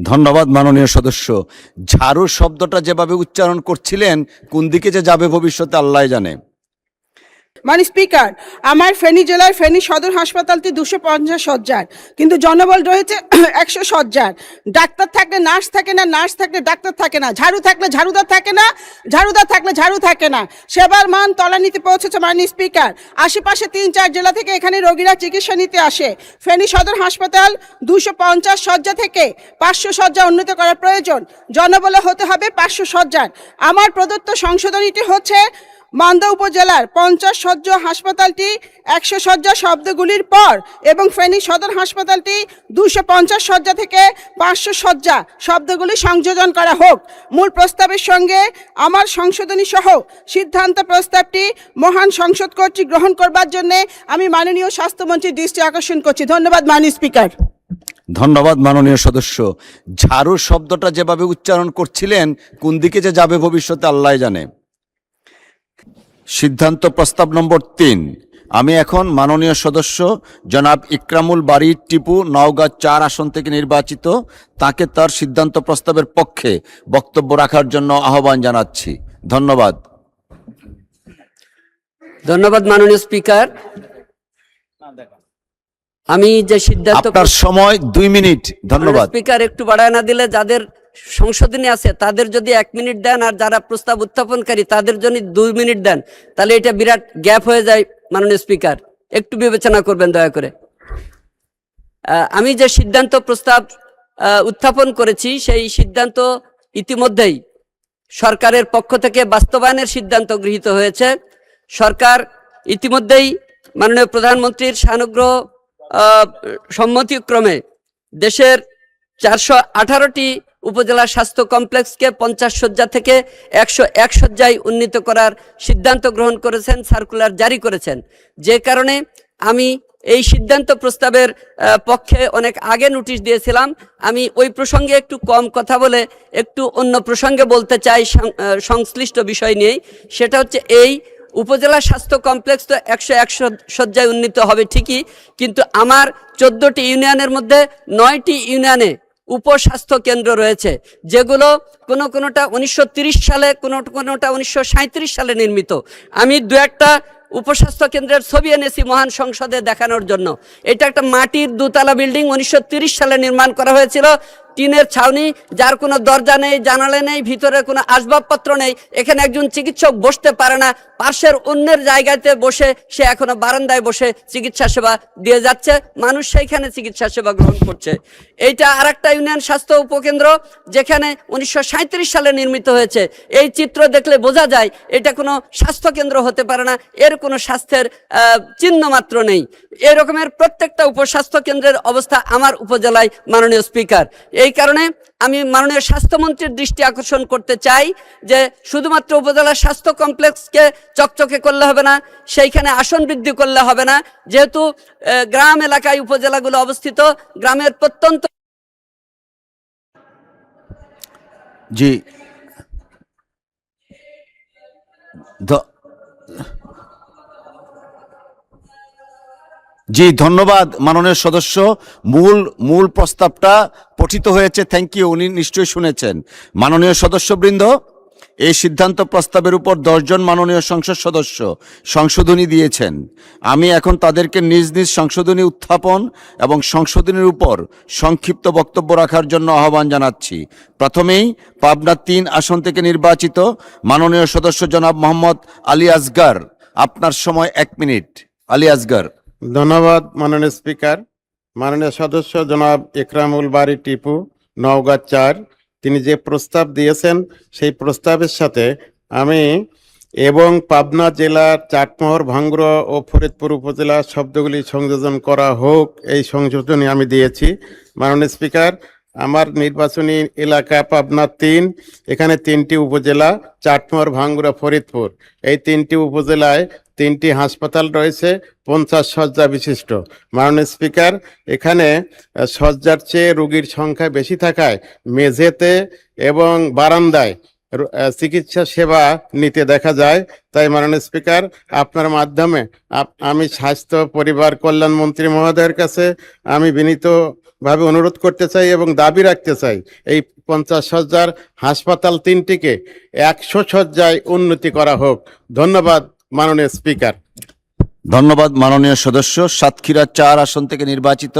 ধন্যবাদ মাননীয় সদস্য। ঝাড়ু শব্দটা যেভাবে উচ্চারণ করছিলেন, কোন দিকে যে যাবে ভবিষ্যতে আল্লাহ জানে। মাননীয় স্পিকার, আমার ফেনী জেলার ফেনী সদর হাসপাতালটি 250 শয্যার, কিন্তু জনবল রয়েছে 100 শয্যার। ডাক্তার থাকলে নার্স থাকে না, নার্স থাকলে ডাক্তার থাকে না, ঝাড়ু থাকলে ঝাড়ুদার থাকে না, ঝাড়ুদার থাকলে ঝাড়ু থাকে না। সেবার মান তলানিতে পৌঁছেছে মাননীয় স্পিকার। আশেপাশে 3-4 জেলা থেকে এখানে রোগীরা চিকিৎসা নিতে আসে। ফেনী সদর হাসপাতাল 250 শয্যা থেকে 500 শয্যা উন্নীত করার প্রয়োজন। জনবলে হতে হবে 500 শয্যার। আমার প্রদত্ত সংশোধনীটি হচ্ছে মান্দা উপজেলার 50 শয্যা হাসপাতালটি 100 শয্যা শব্দগুলির পর এবং ফেনী সদর হাসপাতালটি 250 শয্যা থেকে 500 শয্যা শব্দগুলি সংযোজন করা হোক। মূল প্রস্তাবের সঙ্গে আমার সংশোধনী সহ সিদ্ধান্ত প্রস্তাবটি মহান সংসদ কর্তৃক গ্রহণ করবার জন্য আমি মাননীয় স্বাস্থ্যমন্ত্রীর দৃষ্টি আকর্ষণ করছি। ধন্যবাদ মাননীয় স্পিকার। ধন্যবাদ মাননীয় সদস্য। ঝাড়ু শব্দটা যেভাবে উচ্চারণ করছিলেন, কোন দিকে যে যাবে ভবিষ্যতে আল্লাহ জানে। সিদ্ধান্ত প্রস্তাব নম্বর 3। আমি এখন মাননীয় সদস্য জনাব ইকরামুল বারী টিপু, নওগাঁ 4 আসন থেকে নির্বাচিত, তাকে তার সিদ্ধান্ত প্রস্তাবের পক্ষে বক্তব্য রাখার জন্য আহ্বান জানাচ্ছি। ধন্যবাদ। ধন্যবাদ মাননীয় স্পিকার। আমি যে সিদ্ধান্ত, আপনার সময় 2 মিনিট। ধন্যবাদ স্পিকার। একটু বাড়ায় না দিলে যাদের সংশোধনী আছে তাদের যদি 1 মিনিট দেন, আর যারা প্রস্তাব উত্থাপনকারী তাদের জন্য 2 মিনিট দেন, তাহলে এটা বিরাট গ্যাপ হয়ে যায়। মাননীয় স্পিকার, একটু বিবেচনা করবেন দয়া করে। আমি যে সিদ্ধান্ত প্রস্তাব উত্থাপন করেছি সেই সিদ্ধান্ত ইতিমধ্যেই সরকারের পক্ষ থেকে বাস্তবায়নের সিদ্ধান্ত গৃহীত হয়েছে। সরকার ইতিমধ্যেই মাননীয় প্রধানমন্ত্রীর সানুগ্রহ সম্মতিক্রমে দেশের 418টি উপজেলা স্বাস্থ্য কমপ্লেক্সকে 50 শয্যা থেকে 101 শয্যায় উন্নীত করার সিদ্ধান্ত গ্রহণ করেছেন, সার্কুলার জারি করেছেন। যে কারণে আমি এই সিদ্ধান্ত প্রস্তাবের পক্ষে অনেক আগে নোটিশ দিয়েছিলাম। আমি ওই প্রসঙ্গে একটু কম কথা বলে একটু অন্য প্রসঙ্গে বলতে চাই সংশ্লিষ্ট বিষয় নিয়েই। সেটা হচ্ছে, এই উপজেলা স্বাস্থ্য কমপ্লেক্স তো 101 শয্যায় উন্নীত হবে ঠিকই, কিন্তু আমার 14টি ইউনিয়নের মধ্যে 9টি ইউনিয়নে উপস্বাস্থ্য কেন্দ্র রয়েছে, যেগুলো কোনোটা 1930 সালে, কোনোটা 1937 সালে নির্মিত। আমি 2-1টা উপস্বাস্থ্য কেন্দ্রের ছবি এনেছি মহান সংসদে দেখানোর জন্য। এটা একটা মাটির 2তলা বিল্ডিং, 1930 সালে নির্মাণ করা হয়েছিল। টিনের ছাউনি, যার কোনো দরজা নেই, জানালা নেই, ভিতরে কোনো আসবাবপত্র নেই। এখানে একজন চিকিৎসক বসতে পারে না, পাশের অন্যের জায়গাতে বসে সে এখনো বারান্দায় বসে চিকিৎসা সেবা দিয়ে যাচ্ছে, মানুষ সেইখানে চিকিৎসা সেবা গ্রহণ করছে। এইটা আরেকটা ইউনিয়ন স্বাস্থ্য উপকেন্দ্র, যেখানে 1937 সালে নির্মিত হয়েছে। এই চিত্র দেখলে বোঝা যায় এটা কোনো স্বাস্থ্য কেন্দ্র হতে পারে না, এর কোনো স্বাস্থ্যের চিহ্ন মাত্র নেই। এই রকমের প্রত্যেকটা উপস্বাস্থ্য কেন্দ্রের অবস্থা আমার উপজেলায়। মাননীয় স্পিকার, এই কারণে আমি মাননীয় স্বাস্থ্যমন্ত্রীর দৃষ্টি আকর্ষণ করতে চাই যে শুধুমাত্র উপজেলার স্বাস্থ্য কমপ্লেক্সকে চকচকে করলে হবে না, সেইখানে আসন বৃদ্ধি করলে হবে না। যেহেতু গ্রাম এলাকায় উপজেলাগুলো অবস্থিত, গ্রামের প্রত্যন্ত জি জি ধন্যবাদ মাননীয় সদস্য। মূল প্রস্তাবটা পঠিত হয়েছে, থ্যাংক ইউ। উনি নিশ্চয়ই শুনেছেন। মাননীয় সদস্যবৃন্দ, এই সিদ্ধান্ত প্রস্তাবের উপর 10 জন মাননীয় সংসদ সদস্য সংশোধনী দিয়েছেন। আমি এখন তাদেরকে নিজ নিজ সংশোধনী উত্থাপন এবং সংশোধনীর উপর সংক্ষিপ্ত বক্তব্য রাখার জন্য আহ্বান জানাচ্ছি। প্রথমেই পাবনা 3 আসন থেকে নির্বাচিত মাননীয় সদস্য জনাব মোহাম্মদ আলী আসগর, আপনার সময় 1 মিনিট। আলী আসগর। ধন্যবাদ মাননীয় স্পিকার। মাননীয় সদস্য জনাব ইকরামুল বারী টিপু, নওগাঁ 4, তিনি যে প্রস্তাব দিয়েছেন সেই প্রস্তাবের সাথে আমি এবং পাবনা জেলার চাটমোহর, ভাঙ্গুড়া ও ফরিদপুর উপজেলা শব্দগুলি সংযোজন করা হোক, এই সংশোধনী আমি দিয়েছি। মাননীয় স্পিকার, আমার নির্বাচনী এলাকা পাবনা 3, এখানে 3টি উপজেলা, চাটমোহর, ভাঙ্গুড়া, ফরিদপুর। এই 3টি উপজেলায় 3টি হাসপাতাল রয়েছে 50 শয্যা বিশিষ্ট। মাননীয় স্পিকার, এখানে শয্যার চেয়ে রোগীর সংখ্যা বেশি থাকায় মেঝেতে এবং বারান্দায় চিকিৎসা সেবা নিতে দেখা যায়। তাই মাননীয় স্পিকার, আপনার মাধ্যমে আমি স্বাস্থ্য পরিবার কল্যাণ মন্ত্রী মহোদয়ের কাছে আমি বিনীত ভাবে অনুরোধ করতে চাই এবং দাবি রাখতে চাই এই 50 শয্যার হাসপাতাল 3টিকে 100 শয্যায় উন্নতি করা হোক। ধন্যবাদ মাননীয় স্পিকার। ধন্যবাদ মাননীয় সদস্য। সাতক্ষীরা 4 আসন থেকে নির্বাচিত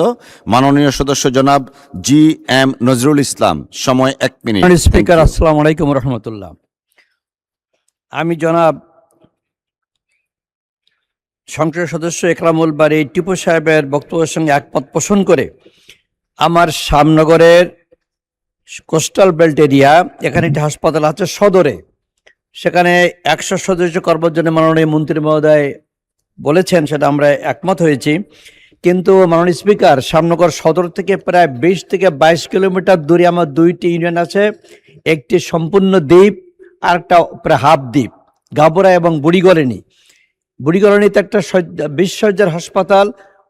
মাননীয় সদস্য জনাব জি এম নজরুল ইসলাম, সময় 1 মিনিট। মাননীয় স্পিকার, আসসালামু আলাইকুম রহমতুল্লাহ। আমি জনাব সংসদ সদস্য একরামুল বারী টিপু সাহেবের বক্তব্যের সঙ্গে একমত পোষণ করে আমার শ্যামনগরের কোস্টাল বেল্ট এরিয়া, এখানে একটি হাসপাতাল আছে সদরে, সেখানে 100 সদস্য করবার জন্য মাননীয় মন্ত্রী মহোদয় বলেছেন, সেটা আমরা একমত হয়েছি। কিন্তু মাননীয় স্পিকার, শ্যামনগর সদর থেকে প্রায় 20 থেকে 22 কিলোমিটার দূরে আমার 2টি ইউনিয়ন আছে, একটি সম্পূর্ণ দ্বীপ আর একটা প্রায় হাফ দ্বীপ, গাবরা এবং বুড়িগলনিতে একটা 20 শয্যার হাসপাতাল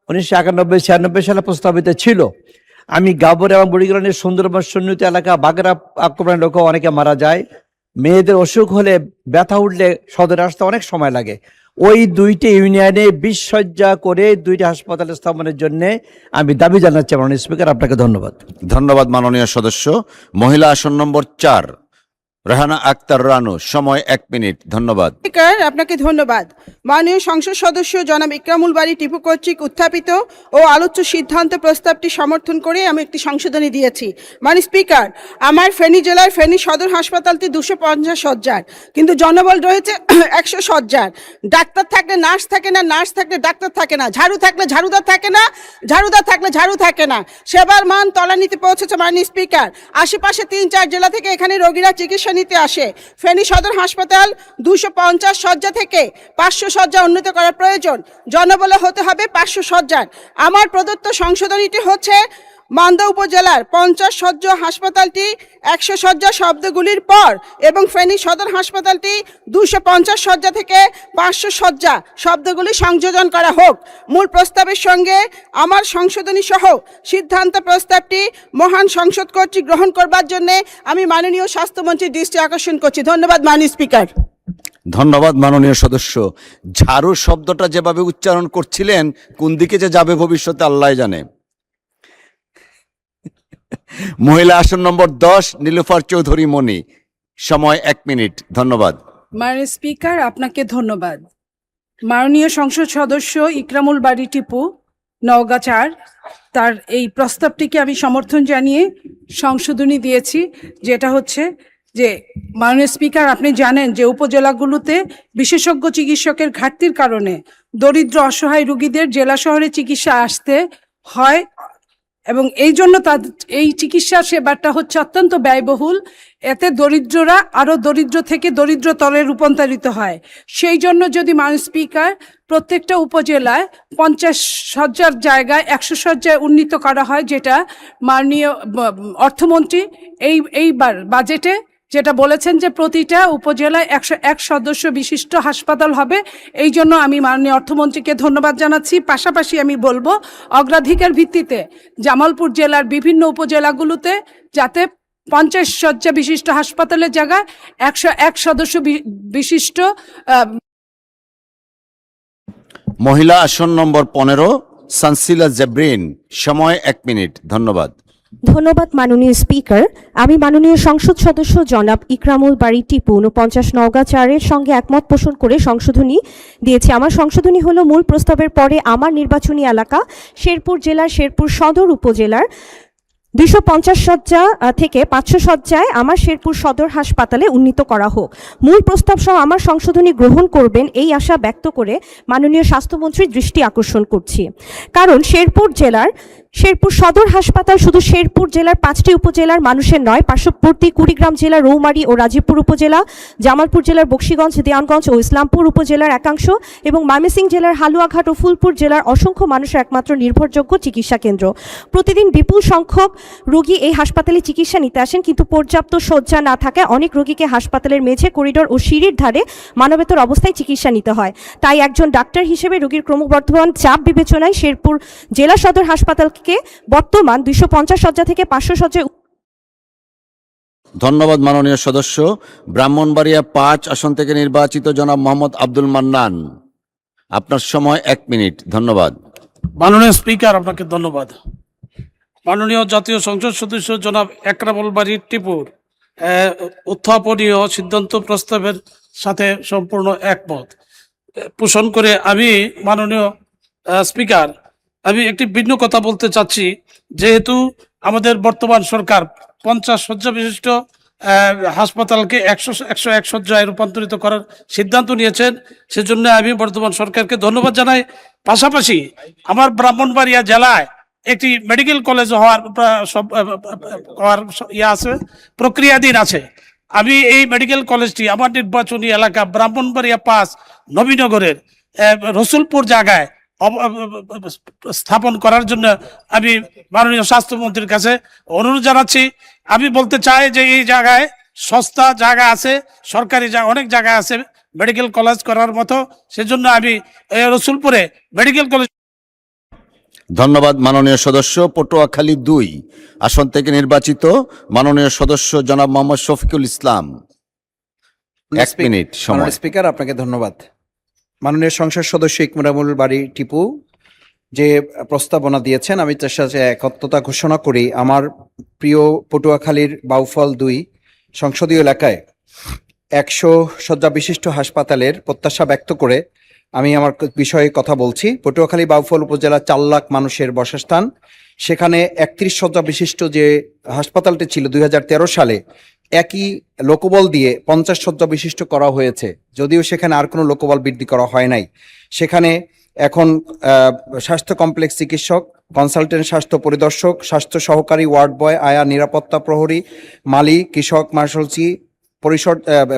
1991-96 সালে প্রস্তাবিত ছিল। আমি গাবরা এবং বুড়িগলনির সুন্দরবন সন্নিহিত এলাকা বাগেরা আক্রমণের লোকও অনেকে মারা যায়। মেয়েদের অসুখ হলে, ব্যথা উঠলে সদরে আসতে অনেক সময় লাগে। ওই 2টি ইউনিয়নে 20 শয্যা করে 2টি হাসপাতাল স্থাপনের জন্য আমি দাবি জানাচ্ছি মাননীয় স্পিকার। আপনাকে ধন্যবাদ। ধন্যবাদ মাননীয় সদস্য। মহিলা আসন নম্বর 4 রেহানা আক্তার রানু, সময় 1 মিনিট। ধন্যবাদ। স্পিকার, আপনাকে ধন্যবাদ। মাননীয় সংসদ সদস্য জনাব ইকরামুল বারী টিপু কর্তৃক উত্থাপিত ও আলোচ্য সিদ্ধান্ত প্রস্তাবটি সমর্থন করে আমি একটি সংশোধনী দিয়েছি। মাননীয় স্পিকার, আমার ফেনী জেলার ফেনী সদর হাসপাতালটি 250 শয্যার, কিন্তু জনবল রয়েছে 100 শয্যার। ডাক্তার থাকলে নার্স থাকে না, নার্স থাকলে ডাক্তার থাকে না, ঝাড়ু থাকলে ঝাড়ুদার থাকে না, ঝাড়ুদার থাকলে ঝাড়ু থাকে না। সেবার মান তলানিতে পৌঁছেছে। মাননীয় স্পিকার, আশেপাশে 3-4 জেলা থেকে এখানে রোগীরা চিকিৎসা নিতে আসে। ফেনী সদর হাসপাতাল 250 শয্যা থেকে 500 শয্যা উন্নত করার প্রয়োজন। জনবলে হতে হবে 500 শয্যার। আমার প্রদত্ত সংশোধনীটি হচ্ছে মান্দা উপজেলার 50 শয্যা হাসপাতালটি 100 শয্যা শব্দগুলির পর এবং ফেনী সদর হাসপাতালটি 250 শয্যা থেকে 500 শয্যা শব্দগুলি সংযোজন করা হোক। মূল প্রস্তাবের সঙ্গে আমার সংশোধনী সহ সিদ্ধান্ত প্রস্তাবটি মহান সংসদ কর্তৃক গ্রহণ করবার জন্য আমি মাননীয় স্বাস্থ্যমন্ত্রীর দৃষ্টি আকর্ষণ করছি। ধন্যবাদ মাননীয় স্পিকার। ধন্যবাদ মাননীয় সদস্য। ঝাড়ু শব্দটা যেভাবে উচ্চারণ করছিলেন, কোন দিকে যে যাবে ভবিষ্যতে আল্লাহ জানে। মহিলা আসন নম্বর 10 নীলুফার চৌধুরী মনি, সময় 1 মিনিট। ধন্যবাদ। মাননীয় স্পিকার, আপনাকে ধন্যবাদ। মাননীয় সংসদ সদস্য ইকরামুল বারী টিপু, নওগাঁ 4, তার এই প্রস্তাবটিকে আমি সমর্থন জানিয়ে সংশোধনী দিয়েছি, যেটা হচ্ছে যে মাননীয় স্পিকার, আপনি জানেন যে উপজেলাগুলোতে বিশেষজ্ঞ চিকিৎসকের ঘাটতির কারণে দরিদ্র অসহায় রোগীদের জেলা শহরে চিকিৎসা আসতে হয় এবং এই জন্য তাদের এই চিকিৎসা সেবাটা হচ্ছে অত্যন্ত ব্যয়বহুল। এতে দরিদ্ররা আরও দরিদ্র থেকে দরিদ্রতরে রূপান্তরিত হয়। সেই জন্য যদি মাননীয় স্পিকার প্রত্যেকটা উপজেলায় 50 শয্যার জায়গায় 100 শয্যায় উন্নীত করা হয়, যেটা মাননীয় অর্থমন্ত্রী এইবার বাজেটে যেটা বলেছেন যে প্রতিটা উপজেলায় 101 সদস্য বিশিষ্ট হাসপাতাল হবে। এই জন্য আমি মাননীয় অর্থমন্ত্রীকে ধন্যবাদ জানাচ্ছি। পাশাপাশি আমি বলবো অগ্রাধিকার ভিত্তিতে জামালপুর জেলার বিভিন্ন উপজেলাগুলোতে যাতে 50 শয্যা বিশিষ্ট হাসপাতালের জায়গায় 101 সদস্য বিশিষ্ট মহিলা আসন নম্বর 15 সানসিলা জেব্রিন, সময় 1 মিনিট। ধন্যবাদ। ধন্যবাদ মাননীয় স্পিকার। আমি মাননীয় সংসদ সদস্য জনাব ইকরামুল বারী টিপু 49 নওগাঁ 4-এর সঙ্গে একমত পোষণ করে সংশোধনী দিয়েছি। আমার সংশোধনী হলো মূল প্রস্তাবের পরে আমার নির্বাচনী এলাকা শেরপুর জেলার শেরপুর সদর উপজেলার 250 শয্যা থেকে 500 শয্যায় আমার শেরপুর সদর হাসপাতালে উন্নীত করা হোক। মূল প্রস্তাব সহ আমার সংশোধনী গ্রহণ করবেন এই আশা ব্যক্ত করে মাননীয় স্বাস্থ্যমন্ত্রীর দৃষ্টি আকর্ষণ করছি। কারণ শেরপুর সদর হাসপাতাল শুধু শেরপুর জেলার 5টি উপজেলার মানুষের নয়, পার্শ্ববর্তী কুড়িগ্রাম জেলার রৌমারী ও রাজীবপুর উপজেলা, জামালপুর জেলার বকশীগঞ্জ, দেওয়ানগঞ্জ ও ইসলামপুর উপজেলার একাংশ এবং ময়মনসিংহ জেলার হালুয়াঘাট ও ফুলপুর জেলার অসংখ্য মানুষের একমাত্র নির্ভরযোগ্য চিকিৎসা কেন্দ্র। প্রতিদিন বিপুল সংখ্যক রোগী এই হাসপাতালে চিকিৎসা নিতে আসেন, কিন্তু পর্যাপ্ত শয্যা না থাকায় অনেক রোগীকে হাসপাতালের মেঝে, করিডোর ও সিঁড়ির ধারে মানবেতর অবস্থায় চিকিৎসা নিতে হয়। তাই একজন ডাক্তার হিসেবে রোগীর ক্রমবর্ধমান চাপ বিবেচনায় শেরপুর জেলা সদর হাসপাতালকে বর্তমান 250 শয্যা থেকে 500 শয্যায়। ধন্যবাদ মাননীয় সদস্য। ব্রাহ্মণবাড়িয়া 5 আসন থেকে নির্বাচিত জনাব মোহাম্মদ আব্দুল মান্নান, আপনার সময় 1 মিনিট। ধন্যবাদ। মাননীয় স্পিকার, আপনাকে ধন্যবাদ। মাননীয় জাতীয় সংসদ সদস্য জনাব একরামুল বারী টিপুর উত্থাপনীয় সিদ্ধান্ত প্রস্তাবের সাথে সম্পূর্ণ একমত পোষণ করে আমি মাননীয় স্পিকার আমি একটি ভিন্ন কথা বলতে চাচ্ছি। যেহেতু আমাদের বর্তমান সরকার 50 শয্যা বিশিষ্ট হাসপাতালকে 100 শয্যায় রূপান্তরিত করার সিদ্ধান্ত নিয়েছেন, সেজন্য আমি বর্তমান সরকারকে ধন্যবাদ জানাই। পাশাপাশি আমার ব্রাহ্মণবাড়িয়া জেলায় একটি মেডিকেল কলেজ হওয়ার আছে, প্রক্রিয়াধীন আছে। আমি এই মেডিকেল কলেজটি আমার নির্বাচনী এলাকা ব্রাহ্মণবাড়িয়া 5 নবীনগরের রসুলপুর জায়গায় স্থাপন করার জন্য আমি মাননীয় স্বাস্থ্যমন্ত্রীর কাছে অনুরোধ জানাচ্ছি। আমি বলতে চাই যে এই জায়গায় সস্তা জায়গা আছে, সরকারি অনেক জায়গা আছে মেডিকেল কলেজ করার মতো, সেজন্য আমি রসুলপুরে মেডিকেল কলেজ। ধন্যবাদ মাননীয় সদস্য। পটুয়াখালী 2 আসন থেকে নির্বাচিত মাননীয় সদস্য জনাব মোহাম্মদ শফিকুল ইসলাম, 1 মিনিট সময়। মাননীয় স্পিকার, আপনাকে ধন্যবাদ। মাননীয় সংসদ সদস্য ইকরামুল বারী টিপু যে প্রস্তাবনা দিয়েছেন, আমি তার সাথে একত্রতা ঘোষণা করি। আমার প্রিয় পটুয়াখালীর বাউফল 2 সংসদীয় এলাকায় 100 শয্যা বিশিষ্ট হাসপাতালের প্রত্যাশা ব্যক্ত করে আমি আমার বিষয়ে কথা বলছি। পটুয়াখালী বাউফল উপজেলা 4 লাখ মানুষের বসস্থান। সেখানে 31 শয্যা বিশিষ্ট যে হাসপাতালটি ছিল 2013 সালে একই লোকবল দিয়ে 50 শয্যা বিশিষ্ট করা হয়েছে, যদিও সেখানে আর কোনো লোকবল বৃদ্ধি করা হয় নাই। সেখানে এখন স্বাস্থ্য কমপ্লেক্স চিকিৎসক, কনসালটেন্ট স্বাস্থ্য পরিদর্শক, স্বাস্থ্য সহকারী, ওয়ার্ড বয়, আয়া নিরাপত্তা প্রহরী, মালি, কৃষক, মার্শালসি,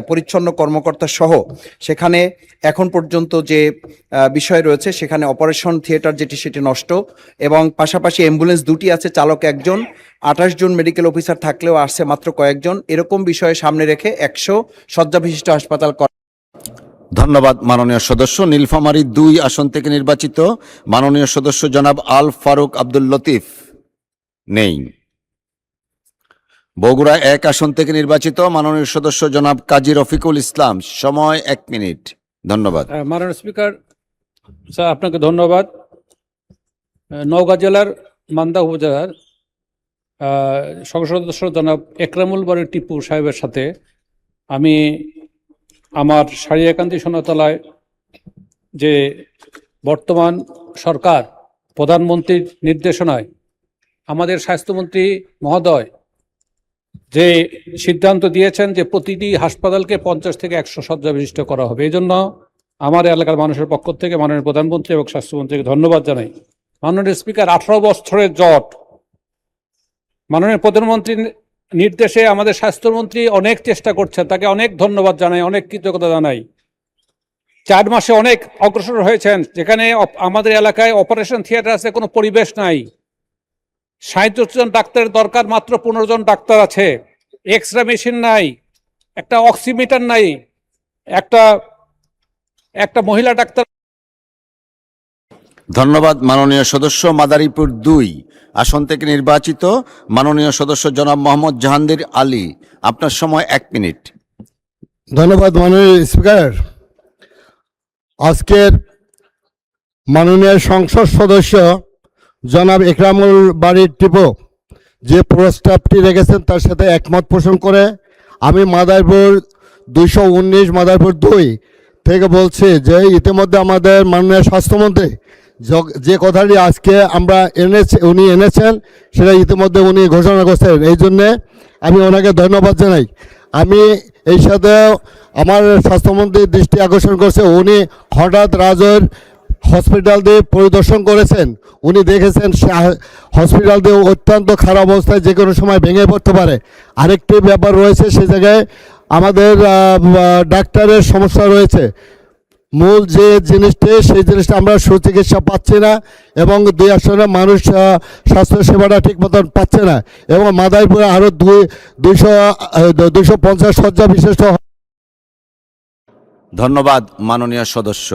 পরিচ্ছন্ন কর্মকর্তা সহ সেখানে এখন পর্যন্ত যে বিষয় রয়েছে, সেখানে অপারেশন থিয়েটার যেটি সেটি নষ্ট, এবং পাশাপাশি অ্যাম্বুলেন্স 2টি আছে, চালক 1 জন, 28 জন মেডিকেল অফিসার থাকলেও আসছে মাত্র কয়েকজন। এরকম বিষয়ে সামনে রেখে 100 শয্যা বিশিষ্ট হাসপাতাল করা। ধন্যবাদ মাননীয় সদস্য। নীলফামারী 2 আসন থেকে নির্বাচিত মাননীয় সদস্য জনাব আল ফারুক আব্দুল লতিফ, নেই। বগুড়া 1 আসন থেকে নির্বাচিত মাননীয় সদস্য জনাব কাজী রফিকুল ইসলাম, সময় 1 মিনিট। ধন্যবাদ। মাননীয় স্পিকার স্যার, আপনাকে ধন্যবাদ। নওগাঁ জেলার মান্দা উপজেলার সংসদ সদস্য জনাব একরামুল বারী টিপু সাহেবের সাথে আমি আমার সারিয়াকান্দি সোনাতলায় যে বর্তমান সরকার প্রধানমন্ত্রীর নির্দেশনায় আমাদের স্বাস্থ্যমন্ত্রী মহোদয় যে সিদ্ধান্ত দিয়েছেন যে প্রতিটি হাসপাতালকে 50 থেকে 100 শয্যা বিশিষ্ট করা হবে, এই জন্য আমার এলাকার মানুষের পক্ষ থেকে মাননীয় প্রধানমন্ত্রী এবং স্বাস্থ্যমন্ত্রীকে ধন্যবাদ জানাই। মাননীয় স্পিকার, 18 বছরের জট, মাননীয় প্রধানমন্ত্রীর নির্দেশে আমাদের স্বাস্থ্যমন্ত্রী অনেক চেষ্টা করছেন, তাকে অনেক ধন্যবাদ জানাই, অনেক কৃতজ্ঞতা জানাই। 4 মাসে অনেক অগ্রসর হয়েছেন। যেখানে আমাদের এলাকায় অপারেশন থিয়েটার আছে, কোনো পরিবেশ নাই। 67 জন ডাক্তারের দরকার, মাত্র 15 জন ডাক্তার আছে। এক্সরে মেশিন নাই, একটা অক্সিমিটার নাই, একটা মহিলা ডাক্তার। ধন্যবাদ মাননীয় সদস্য। মাদারীপুর 2 আসন থেকে নির্বাচিত মাননীয় সদস্য জনাব মোহাম্মদ জাহাঙ্গীর আলী, আপনার সময় 1 মিনিট। ধন্যবাদ মাননীয় স্পিকার। আজকের মাননীয় সংসদ সদস্য জনাব একরামুল বারী টিপু যে প্রস্তাবটি রেখেছেন তার সাথে একমত পোষণ করে আমি মাদারীপুর 219 মাদারীপুর 2 থেকে বলছি যে ইতিমধ্যে আমাদের মাননীয় স্বাস্থ্যমন্ত্রী যে কথাটি আজকে আমরা উনি এনেছেন সেটা ইতিমধ্যে উনি ঘোষণা করছেন, এই জন্যে আমি ওনাকে ধন্যবাদ জানাই। আমি এই সাথে আমার স্বাস্থ্যমন্ত্রীর দৃষ্টি আকর্ষণ করছে, উনি হঠাৎ রাজৈর হসপিটাল দিয়ে পরিদর্শন করেছেন, উনি দেখেছেন হসপিটাল দিয়ে অত্যন্ত খারাপ অবস্থায় যে কোনো সময় ভেঙে পড়তে পারে। আরেকটি ব্যাপার রয়েছে, সে জায়গায় আমাদের ডাক্তারের সমস্যা রয়েছে। মূল যে জিনিসটি সেই জিনিসটা আমরা সুচিকিৎসা পাচ্ছি না, এবং 2 আসনে মানুষ স্বাস্থ্য সেবাটা ঠিক মতন পাচ্ছে না, এবং মাদারীপুরে আরও 250 শয্যা বিশিষ্ট। ধন্যবাদ মাননীয় সদস্য।